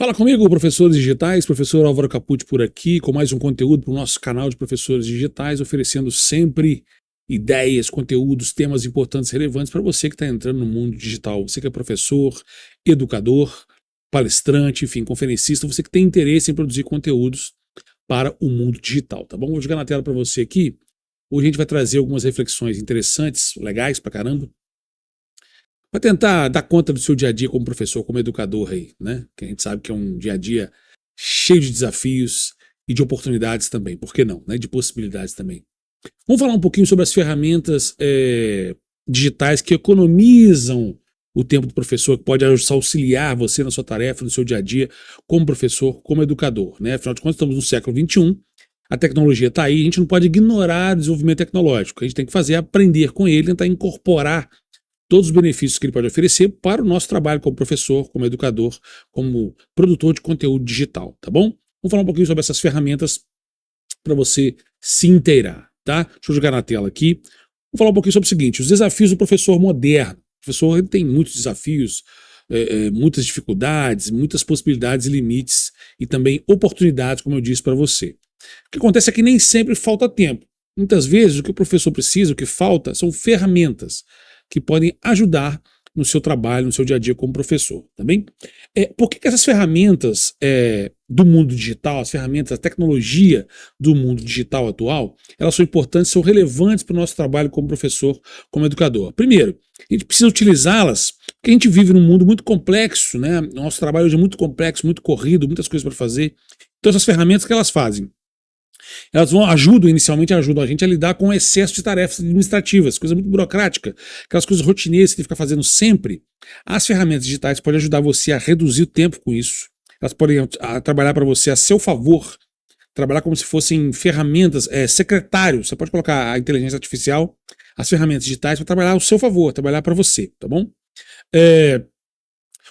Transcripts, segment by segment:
Fala comigo, professores digitais, professor Álvaro Capucci por aqui, com mais um conteúdo para o nosso canal de professores digitais, oferecendo sempre ideias, conteúdos, temas importantes e relevantes para você que está entrando no mundo digital. Você que é professor, educador, palestrante, enfim, conferencista, você que tem interesse em produzir conteúdos para o mundo digital, tá bom? Vou jogar na tela para você aqui. Hoje a gente vai trazer algumas reflexões interessantes, legais pra caramba, para tentar dar conta do seu dia a dia como professor, como educador aí, né? Que a gente sabe que é um dia a dia cheio de desafios e de oportunidades também, por que não, né? De possibilidades também. Vamos falar um pouquinho sobre as ferramentas digitais que economizam o tempo do professor, que pode auxiliar você na sua tarefa, no seu dia a dia, como professor, como educador, né? Afinal de contas, estamos no século XXI, a tecnologia está aí, a gente não pode ignorar o desenvolvimento tecnológico, a gente tem que fazer aprender com ele, tentar incorporar todos os benefícios que ele pode oferecer para o nosso trabalho como professor, como educador, como produtor de conteúdo digital, tá bom? Vamos falar um pouquinho sobre essas ferramentas para você se inteirar, tá? Deixa eu jogar na tela aqui. Vamos falar um pouquinho sobre o seguinte, os desafios do professor moderno. O professor ele tem muitos desafios, muitas dificuldades, muitas possibilidades e limites e também oportunidades, como eu disse para você. O que acontece é que nem sempre falta tempo. Muitas vezes o que o professor precisa, o que falta, são ferramentas que podem ajudar no seu trabalho, no seu dia a dia como professor, tá bem? Por que essas ferramentas do mundo digital, as ferramentas, a tecnologia do mundo digital atual, elas são importantes, são relevantes para o nosso trabalho como professor, como educador? Primeiro, a gente precisa utilizá-las porque a gente vive num mundo muito complexo, né? Nosso trabalho hoje é muito complexo, muito corrido, muitas coisas para fazer. Então essas ferramentas, o que elas fazem? Elas inicialmente ajudam a gente a lidar com o excesso de tarefas administrativas, coisa muito burocrática, aquelas coisas rotineiras que você tem que ficar fazendo sempre. As ferramentas digitais podem ajudar você a reduzir o tempo com isso, elas podem trabalhar para você a seu favor, trabalhar como se fossem ferramentas, secretários. Você pode colocar a inteligência artificial, as ferramentas digitais para trabalhar ao seu favor, trabalhar para você, tá bom?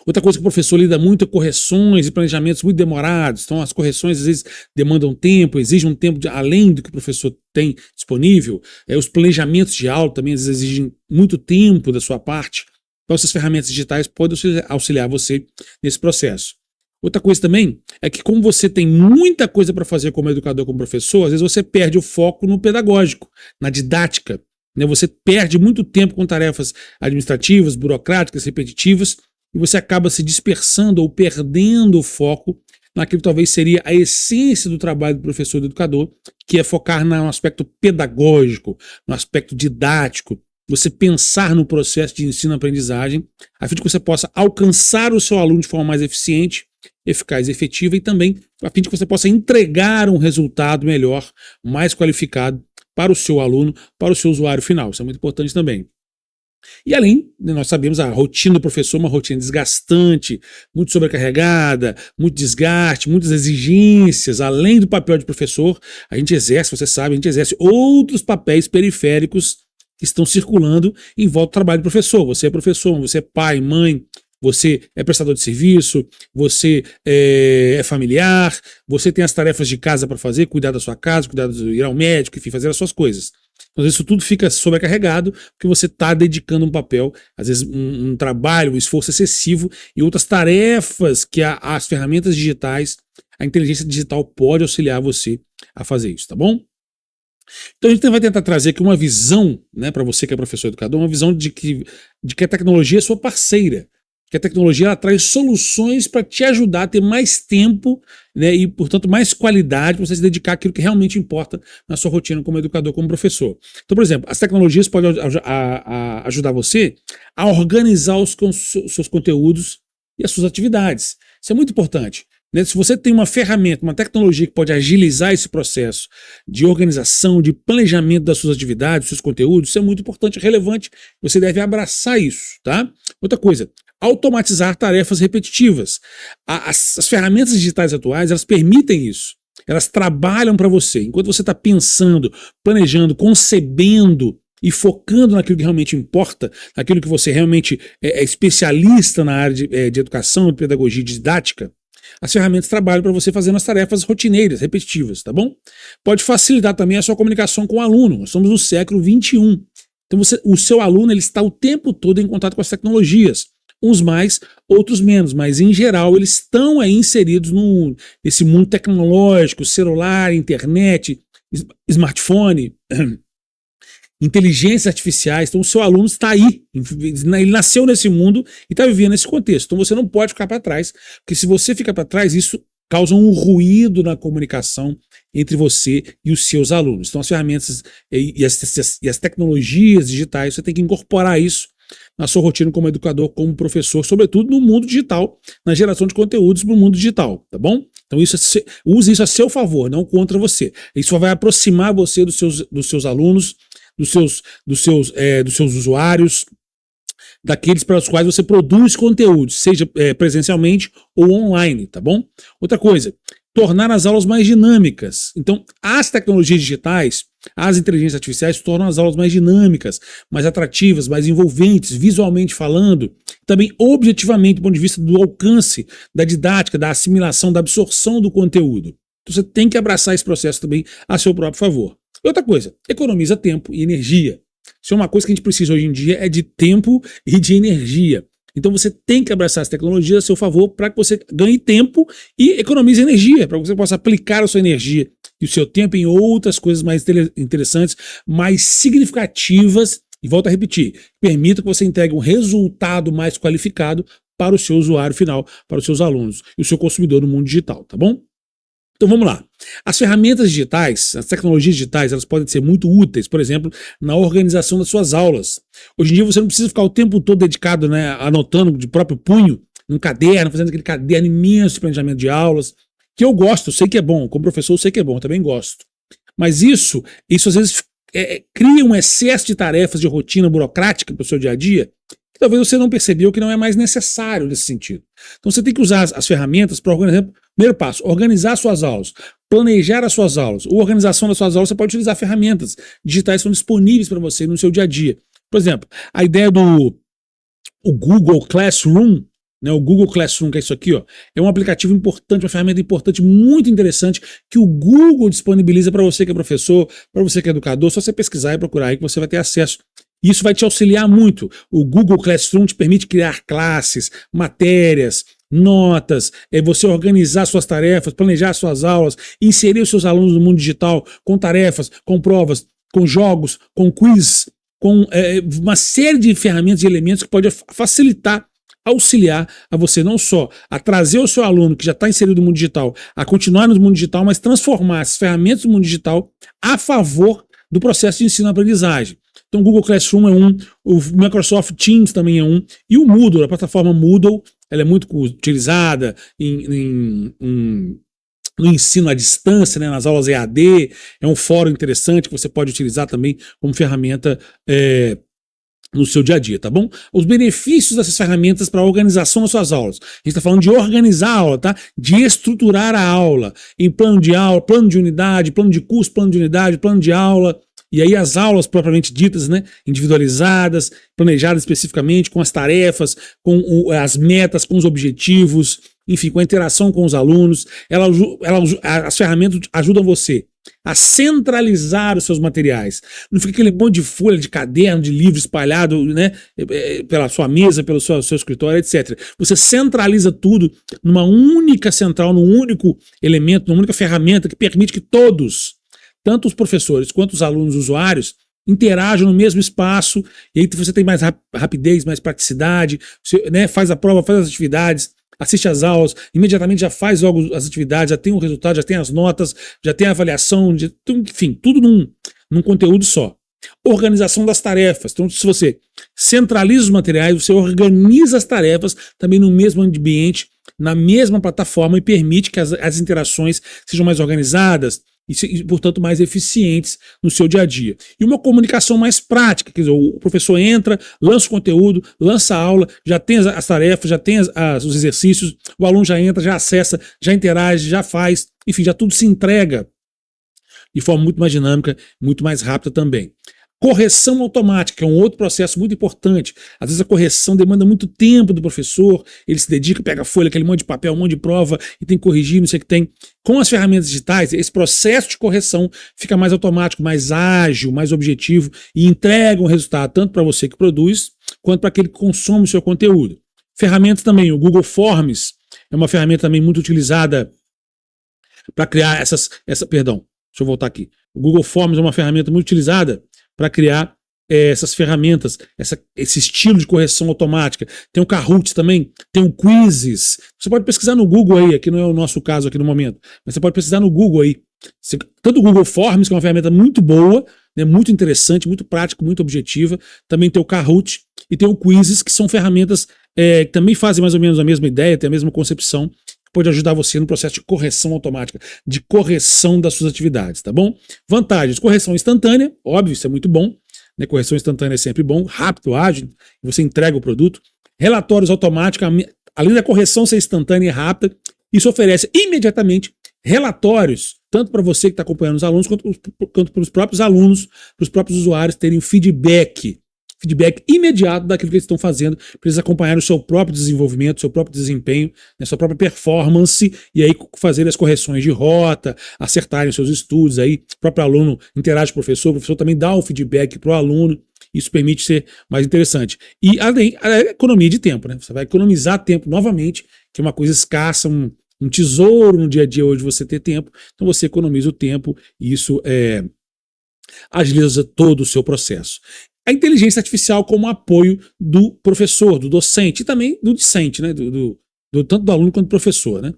Outra coisa que o professor lida muito é correções e planejamentos muito demorados. Então as correções às vezes demandam tempo, exigem um tempo além do que o professor tem disponível. Os planejamentos de aula também às vezes exigem muito tempo da sua parte. Então essas ferramentas digitais podem auxiliar você nesse processo. Outra coisa também é que como você tem muita coisa para fazer como educador, como professor, às vezes você perde o foco no pedagógico, na didática, né? Você perde muito tempo com tarefas administrativas, burocráticas, repetitivas, e você acaba se dispersando ou perdendo o foco naquilo que talvez seria a essência do trabalho do professor e do educador, que é focar no aspecto pedagógico, no aspecto didático, você pensar no processo de ensino-aprendizagem, a fim de que você possa alcançar o seu aluno de forma mais eficiente, eficaz e efetiva, e também a fim de que você possa entregar um resultado melhor, mais qualificado para o seu aluno, para o seu usuário final. Isso é muito importante também. E além, nós sabemos, a rotina do professor é uma rotina desgastante, muito sobrecarregada, muito desgaste, muitas exigências. Além do papel de professor, a gente exerce, você sabe, a gente exerce outros papéis periféricos que estão circulando em volta do trabalho do professor. Você é professor, você é pai, mãe, você é prestador de serviço, você é familiar, você tem as tarefas de casa para fazer, cuidar da sua casa, ir ao médico, enfim, fazer as suas coisas. Então, isso tudo fica sobrecarregado porque você está dedicando um papel, às vezes um trabalho, um esforço excessivo e outras tarefas que as ferramentas digitais, a inteligência digital pode auxiliar você a fazer isso, tá bom? Então a gente vai tentar trazer aqui uma visão, né, para você que é professor educador, uma visão de que a tecnologia é sua parceira, que a tecnologia ela traz soluções para te ajudar a ter mais tempo, né, e, portanto, mais qualidade para você se dedicar àquilo que realmente importa na sua rotina como educador, como professor. Então, por exemplo, as tecnologias podem ajudar você a organizar os seus conteúdos e as suas atividades. Isso é muito importante. Né? Se você tem uma ferramenta, uma tecnologia que pode agilizar esse processo de organização, de planejamento das suas atividades, dos seus conteúdos, isso é muito importante, relevante, você deve abraçar isso, tá? Outra coisa, automatizar tarefas repetitivas. As ferramentas digitais atuais, elas permitem isso. Elas trabalham para você. Enquanto você está pensando, planejando, concebendo e focando naquilo que realmente importa, naquilo que você realmente é especialista na área de educação, de pedagogia e didática, as ferramentas trabalham para você fazendo as tarefas rotineiras, repetitivas, tá bom? Pode facilitar também a sua comunicação com o aluno. Nós estamos no século XXI. Então o seu aluno ele está o tempo todo em contato com as tecnologias. uns mais, outros menos, mas em geral eles estão aí inseridos nesse mundo tecnológico, celular, internet, smartphone, inteligências artificiais. Então o seu aluno está aí, ele nasceu nesse mundo e está vivendo nesse contexto. Então você não pode ficar para trás, porque se você fica para trás, isso causa um ruído na comunicação entre você e os seus alunos. Então as ferramentas e as tecnologias digitais, você tem que incorporar isso na sua rotina como educador, como professor, sobretudo no mundo digital, na geração de conteúdos no mundo digital, tá bom? Então use isso a seu favor, não contra você. Isso vai aproximar você dos seus alunos, dos seus usuários, daqueles para os quais você produz conteúdo, seja presencialmente ou online, tá bom? Outra coisa, tornar as aulas mais dinâmicas. Então, as tecnologias digitais, as inteligências artificiais tornam as aulas mais dinâmicas, mais atrativas, mais envolventes, visualmente falando, também objetivamente, do ponto de vista do alcance, da didática, da assimilação, da absorção do conteúdo. Então, você tem que abraçar esse processo também a seu próprio favor. E outra coisa, economiza tempo e energia. Isso é uma coisa que a gente precisa hoje em dia, é de tempo e de energia. Então você tem que abraçar as tecnologias a seu favor para que você ganhe tempo e economize energia, para que você possa aplicar a sua energia e o seu tempo em outras coisas mais interessantes, mais significativas, e volto a repetir, permita que você entregue um resultado mais qualificado para o seu usuário final, para os seus alunos e o seu consumidor no mundo digital, tá bom? Então vamos lá. As ferramentas digitais, as tecnologias digitais, elas podem ser muito úteis, por exemplo, na organização das suas aulas. Hoje em dia você não precisa ficar o tempo todo dedicado, né, anotando de próprio punho, num caderno, fazendo aquele caderno imenso de planejamento de aulas, que eu gosto, eu sei que é bom, como professor eu sei que é bom, eu também gosto. Mas isso às vezes cria um excesso de tarefas, de rotina burocrática para o seu dia a dia, que talvez você não percebeu que não é mais necessário nesse sentido. Então você tem que usar as ferramentas para organizar. Primeiro passo, organizar suas aulas, planejar as suas aulas. A organização das suas aulas, você pode utilizar ferramentas digitais que são disponíveis para você no seu dia a dia. Por exemplo, a ideia do Google Classroom, né, o Google Classroom, que é isso aqui, ó, é um aplicativo importante, uma ferramenta importante, muito interessante, que o Google disponibiliza para você que é professor, para você que é educador. Só você pesquisar e procurar aí que você vai ter acesso. Isso vai te auxiliar muito. O Google Classroom te permite criar classes, matérias, notas, você organizar suas tarefas, planejar suas aulas, inserir os seus alunos no mundo digital com tarefas, com provas, com jogos, com quiz, com uma série de ferramentas e elementos que pode facilitar, auxiliar a você não só a trazer o seu aluno que já está inserido no mundo digital a continuar no mundo digital, mas transformar as ferramentas do mundo digital a favor do processo de ensino-aprendizagem. Então o Google Classroom é um, o Microsoft Teams também é um, e o Moodle, a plataforma Moodle, ela é muito utilizada no ensino à distância, né, nas aulas EAD, é um fórum interessante que você pode utilizar também como ferramenta no seu dia a dia, tá bom? Os benefícios dessas ferramentas para a organização das suas aulas. A gente está falando de organizar a aula, tá? De estruturar a aula em plano de aula, plano de unidade, plano de curso, plano de unidade, plano de aula. E aí as aulas propriamente ditas, né, individualizadas, planejadas especificamente, com as tarefas, com as metas, com os objetivos, enfim, com a interação com os alunos. As ferramentas ajudam você a centralizar os seus materiais. Não fica aquele monte de folha, de caderno, de livro espalhado, né, pela sua mesa, pelo seu escritório, etc. Você centraliza tudo numa única central, num único elemento, numa única ferramenta que permite que todos, tanto os professores quanto os alunos usuários, interajam no mesmo espaço, e aí você tem mais rapidez, mais praticidade, você, né, faz a prova, faz as atividades, assiste às aulas, imediatamente já faz logo as atividades, já tem o resultado, já tem as notas, já tem a avaliação, enfim, tudo num conteúdo só. Organização das tarefas. Então, se você centraliza os materiais, você organiza as tarefas também no mesmo ambiente, na mesma plataforma, e permite que as interações sejam mais organizadas e, portanto, mais eficientes no seu dia a dia. E uma comunicação mais prática, quer dizer, o professor entra, lança o conteúdo, lança a aula, já tem as tarefas, já tem os exercícios, o aluno já entra, já acessa, já interage, já faz, enfim, já tudo se entrega de forma muito mais dinâmica, muito mais rápida também. Correção automática é um outro processo muito importante. Às vezes a correção demanda muito tempo do professor, ele se dedica, pega a folha, aquele monte de papel, um monte de prova e tem que corrigir, não sei o que tem. Com as ferramentas digitais, esse processo de correção fica mais automático, mais ágil, mais objetivo e entrega um resultado tanto para você que produz, quanto para aquele que consome o seu conteúdo. Ferramentas também, o Google Forms é uma ferramenta também muito utilizada para criar perdão, deixa eu voltar aqui. O Google Forms é uma ferramenta muito utilizada para criar essas ferramentas, esse estilo de correção automática. Tem o Kahoot também, tem o Quizzes. Você pode pesquisar no Google aí, aqui não é o nosso caso aqui no momento, mas você pode pesquisar no Google aí. Tanto o Google Forms, que é uma ferramenta muito boa, né, muito interessante, muito prática, muito objetiva. Também tem o Kahoot e tem o Quizzes, que são ferramentas que também fazem mais ou menos a mesma ideia, tem a mesma concepção, que pode ajudar você no processo de correção automática, de correção das suas atividades, tá bom? Vantagens: correção instantânea, óbvio, isso é muito bom. Né, correção instantânea é sempre bom, rápido, ágil, você entrega o produto. Relatórios automáticos, além da correção ser instantânea e rápida, isso oferece imediatamente relatórios, tanto para você que está acompanhando os alunos, quanto para os próprios alunos, para os próprios usuários terem um feedback imediato daquilo que eles estão fazendo, para eles acompanharem o seu próprio desenvolvimento, o seu próprio desempenho, a sua própria performance, e aí fazer as correções de rota, acertarem os seus estudos, aí o próprio aluno interage com o professor também dá o feedback para o aluno, isso permite ser mais interessante. E além, a economia de tempo, né? Você vai economizar tempo novamente, que é uma coisa escassa, um tesouro no dia a dia hoje você ter tempo, então você economiza o tempo e isso agiliza todo o seu processo. A inteligência artificial como apoio do professor, do docente e também do discente, né? Tanto do aluno quanto do professor, né?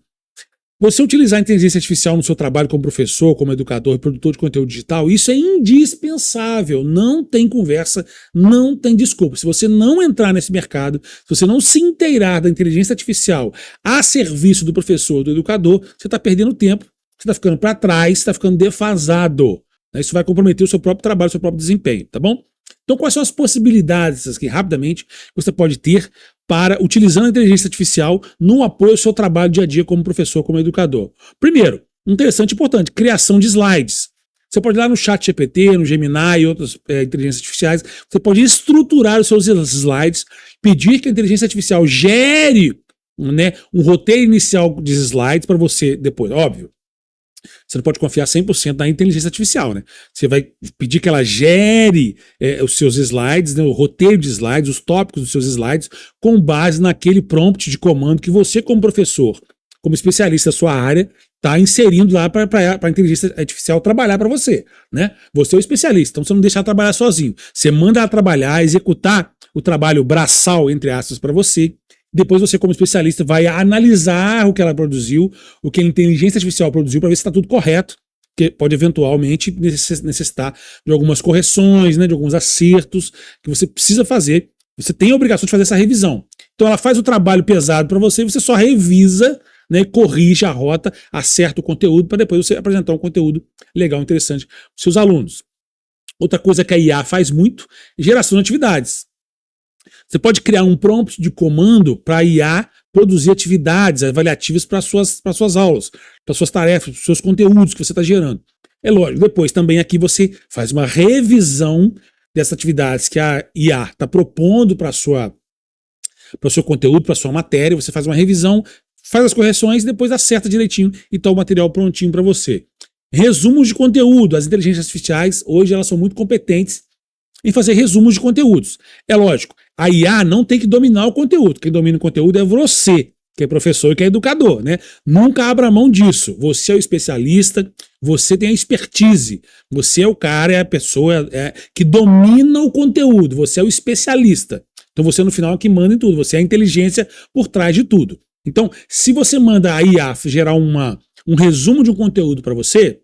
Você utilizar a inteligência artificial no seu trabalho como professor, como educador e produtor de conteúdo digital, isso é indispensável, não tem conversa, não tem desculpa. Se você não entrar nesse mercado, se você não se inteirar da inteligência artificial a serviço do professor, do educador, você está perdendo tempo, você está ficando para trás, você está ficando defasado. Isso vai comprometer o seu próprio trabalho, o seu próprio desempenho, tá bom? Então, quais são as possibilidades aqui, rapidamente, que você pode ter para, utilizando a inteligência artificial no apoio ao seu trabalho dia a dia como professor, como educador? Primeiro, interessante e importante, criação de slides. Você pode ir lá no ChatGPT, no Gemini e outras inteligências artificiais, você pode estruturar os seus slides, pedir que a inteligência artificial gere, né, um roteiro inicial de slides para você depois, óbvio. Você não pode confiar 100% na inteligência artificial, né? Você vai pedir que ela gere os seus slides, né, o roteiro de slides, os tópicos dos seus slides, com base naquele prompt de comando que você, como professor, como especialista da sua área, está inserindo lá para a inteligência artificial trabalhar para você, né? Você é o especialista, então você não deixa ela trabalhar sozinho. Você manda ela trabalhar, executar o trabalho braçal, entre aspas, para você. Depois você, como especialista, vai analisar o que ela produziu, o que a inteligência artificial produziu, para ver se está tudo correto, que pode eventualmente necessitar de algumas correções, né, de alguns acertos que você precisa fazer. Você tem a obrigação de fazer essa revisão. Então ela faz o trabalho pesado para você, você só revisa, né, corrige a rota, acerta o conteúdo, para depois você apresentar um conteúdo legal, interessante para os seus alunos. Outra coisa que a IA faz muito é geração de atividades. Você pode criar um prompt de comando para a IA produzir atividades avaliativas para suas aulas, para suas tarefas, para seus conteúdos que você está gerando. É lógico, depois também aqui você faz uma revisão dessas atividades que a IA está propondo para o seu conteúdo, para a sua matéria, você faz uma revisão, faz as correções, depois acerta direitinho e está o material prontinho para você. Resumos de conteúdo. As inteligências artificiais, hoje, elas são muito competentes em fazer resumos de conteúdos. É lógico, a IA não tem que dominar o conteúdo. Quem domina o conteúdo é você, que é professor e que é educador, né? Nunca abra mão disso. Você é o especialista, você tem a expertise, você é o cara, é a pessoa que domina o conteúdo, você é o especialista. Então você no final é que manda em tudo, você é a inteligência por trás de tudo. Então, se você manda a IA gerar um resumo de um conteúdo para você,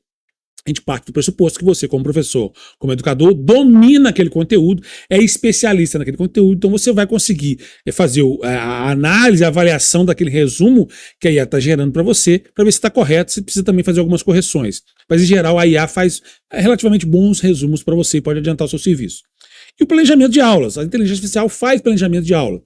a gente parte do pressuposto que você, como professor, como educador, domina aquele conteúdo, é especialista naquele conteúdo, então você vai conseguir fazer a análise, a avaliação daquele resumo que a IA está gerando para ver se está correto, se precisa também fazer algumas correções. Mas, em geral, a IA faz relativamente bons resumos para você e pode adiantar o seu serviço. E o planejamento de aulas. A inteligência artificial faz planejamento de aula.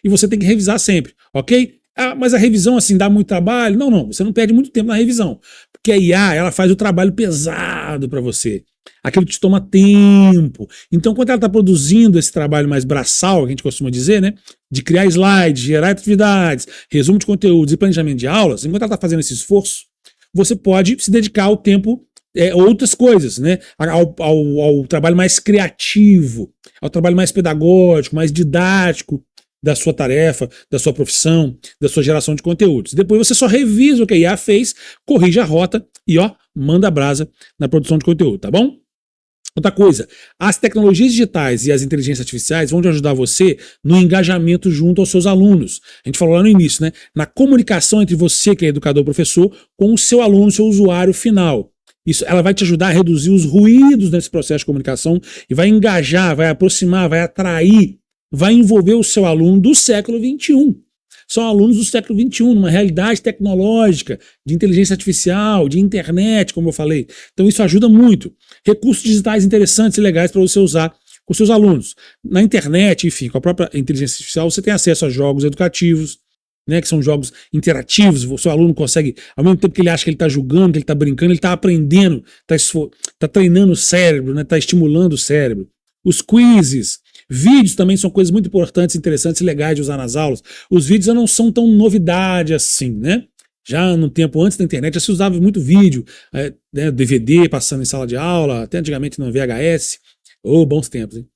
E você tem que revisar sempre, ok? Mas a revisão, assim, dá muito trabalho? Não, você não perde muito tempo na revisão. Porque a IA, ela faz o trabalho pesado para você. Aquilo que te toma tempo. Então, quando ela está produzindo esse trabalho mais braçal, que a gente costuma dizer, né? De criar slides, gerar atividades, resumo de conteúdos e planejamento de aulas, enquanto ela está fazendo esse esforço, você pode se dedicar ao tempo outras coisas, né? Ao trabalho mais criativo, ao trabalho mais pedagógico, mais didático, da sua tarefa, da sua profissão, da sua geração de conteúdos. Depois você só revisa o que a IA fez, corrige a rota e manda a brasa na produção de conteúdo, tá bom? Outra coisa, as tecnologias digitais e as inteligências artificiais vão te ajudar você no engajamento junto aos seus alunos. A gente falou lá no início, né? Na comunicação entre você, que é educador professor, com o seu aluno, seu usuário final. Isso, ela vai te ajudar a reduzir os ruídos nesse processo de comunicação e vai engajar, vai aproximar, vai atrair, vai envolver o seu aluno do século XXI. São alunos do século XXI, numa realidade tecnológica, de inteligência artificial, de internet, como eu falei. Então isso ajuda muito. Recursos digitais interessantes e legais para você usar com seus alunos. Na internet, enfim, com a própria inteligência artificial, você tem acesso a jogos educativos, né, que são jogos interativos. O seu aluno consegue, ao mesmo tempo que ele acha que ele está julgando, que ele está brincando, ele está aprendendo, está treinando o cérebro, né, está estimulando o cérebro. Os quizzes, vídeos também são coisas muito importantes, interessantes e legais de usar nas aulas. Os vídeos já não são tão novidade assim, né? Já no tempo antes da internet já se usava muito vídeo, né, DVD passando em sala de aula, até antigamente no VHS. Bons tempos, hein?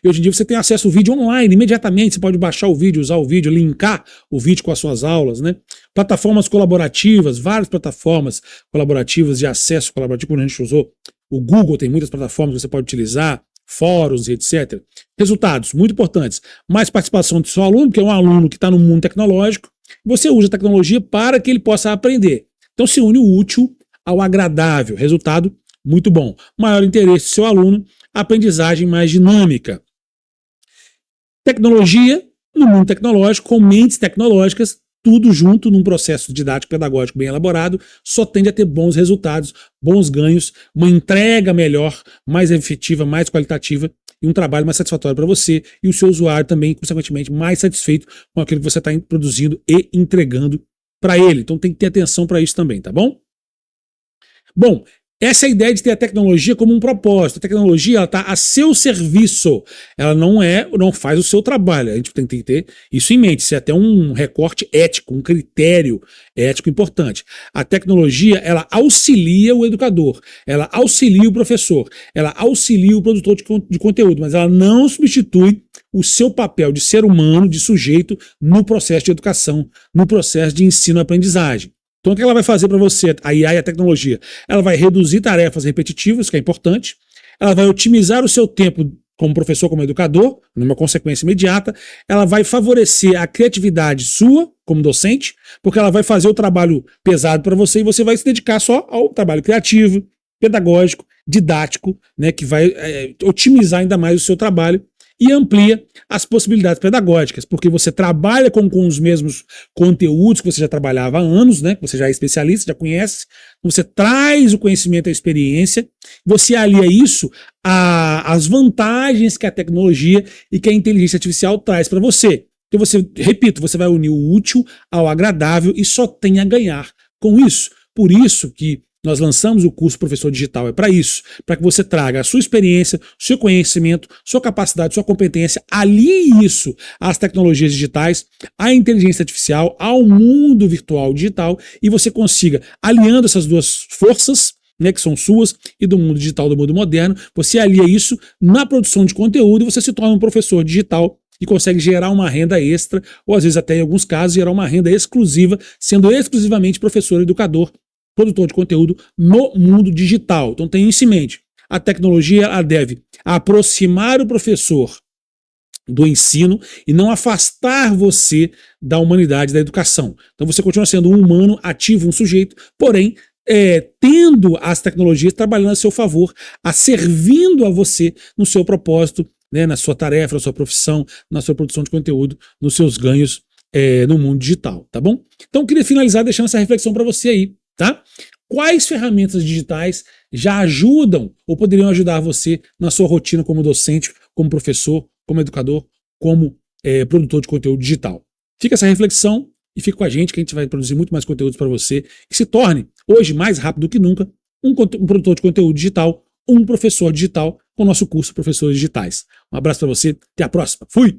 E hoje em dia você tem acesso ao vídeo online, imediatamente você pode baixar o vídeo, usar o vídeo, linkar o vídeo com as suas aulas, né? Plataformas colaborativas, várias plataformas colaborativas de acesso colaborativo, como a gente usou. O Google tem muitas plataformas que você pode utilizar, fóruns e etc. Resultados, muito importantes. Mais participação do seu aluno, porque é um aluno que está no mundo tecnológico. Você usa a tecnologia para que ele possa aprender. Então se une o útil ao agradável. Resultado, muito bom. Maior interesse do seu aluno, aprendizagem mais dinâmica. Tecnologia no mundo tecnológico, com mentes tecnológicas, tudo junto num processo didático pedagógico bem elaborado, só tende a ter bons resultados, bons ganhos, uma entrega melhor, mais efetiva, mais qualitativa e um trabalho mais satisfatório para você e o seu usuário também, consequentemente, mais satisfeito com aquilo que você está produzindo e entregando para ele. Então tem que ter atenção para isso também, tá bom? Bom, essa é a ideia de ter a tecnologia como um propósito. A tecnologia está a seu serviço. Ela não faz o seu trabalho. A gente tem que ter isso em mente. Isso é até um recorte ético, um critério ético importante. A tecnologia, ela auxilia o educador, ela auxilia o professor, ela auxilia o produtor de conteúdo, mas ela não substitui o seu papel de ser humano, de sujeito, no processo de educação, no processo de ensino-aprendizagem. Então o que ela vai fazer para você, a IA e a tecnologia? Ela vai reduzir tarefas repetitivas, que é importante, ela vai otimizar o seu tempo como professor, como educador, numa consequência imediata, ela vai favorecer a criatividade sua, como docente, porque ela vai fazer o trabalho pesado para você e você vai se dedicar só ao trabalho criativo, pedagógico, didático, né, que vai otimizar ainda mais o seu trabalho e amplia as possibilidades pedagógicas, porque você trabalha com os mesmos conteúdos que você já trabalhava há anos, né? Que você já é especialista, já conhece, você traz o conhecimento e a experiência, você alia isso às vantagens que a tecnologia e que a inteligência artificial traz para você. Então você, repito, você vai unir o útil ao agradável e só tem a ganhar com isso. Por isso que nós lançamos o curso Professor Digital, é para isso, para que você traga a sua experiência, seu conhecimento, sua capacidade, sua competência, alie isso às tecnologias digitais, à inteligência artificial, ao mundo virtual digital e você consiga, aliando essas duas forças, né, que são suas e do mundo digital, do mundo moderno, você alia isso na produção de conteúdo e você se torna um professor digital e consegue gerar uma renda extra, ou às vezes até em alguns casos gerar uma renda exclusiva, sendo exclusivamente professor, educador, produtor de conteúdo no mundo digital. Então tenha isso em mente. A tecnologia ela deve aproximar o professor do ensino e não afastar você da humanidade, da educação. Então você continua sendo um humano ativo, um sujeito, porém tendo as tecnologias trabalhando a seu favor, servindo a você no seu propósito, né, na sua tarefa, na sua profissão, na sua produção de conteúdo, nos seus ganhos no mundo digital, tá bom? Então eu queria finalizar deixando essa reflexão para você aí. Tá? Quais ferramentas digitais já ajudam ou poderiam ajudar você na sua rotina como docente, como professor, como educador, como produtor de conteúdo digital? Fica essa reflexão e fica com a gente que a gente vai produzir muito mais conteúdos para você e se torne, hoje mais rápido do que nunca, um produtor de conteúdo digital, um professor digital com o nosso curso Professores Digitais. Um abraço para você, até a próxima. Fui!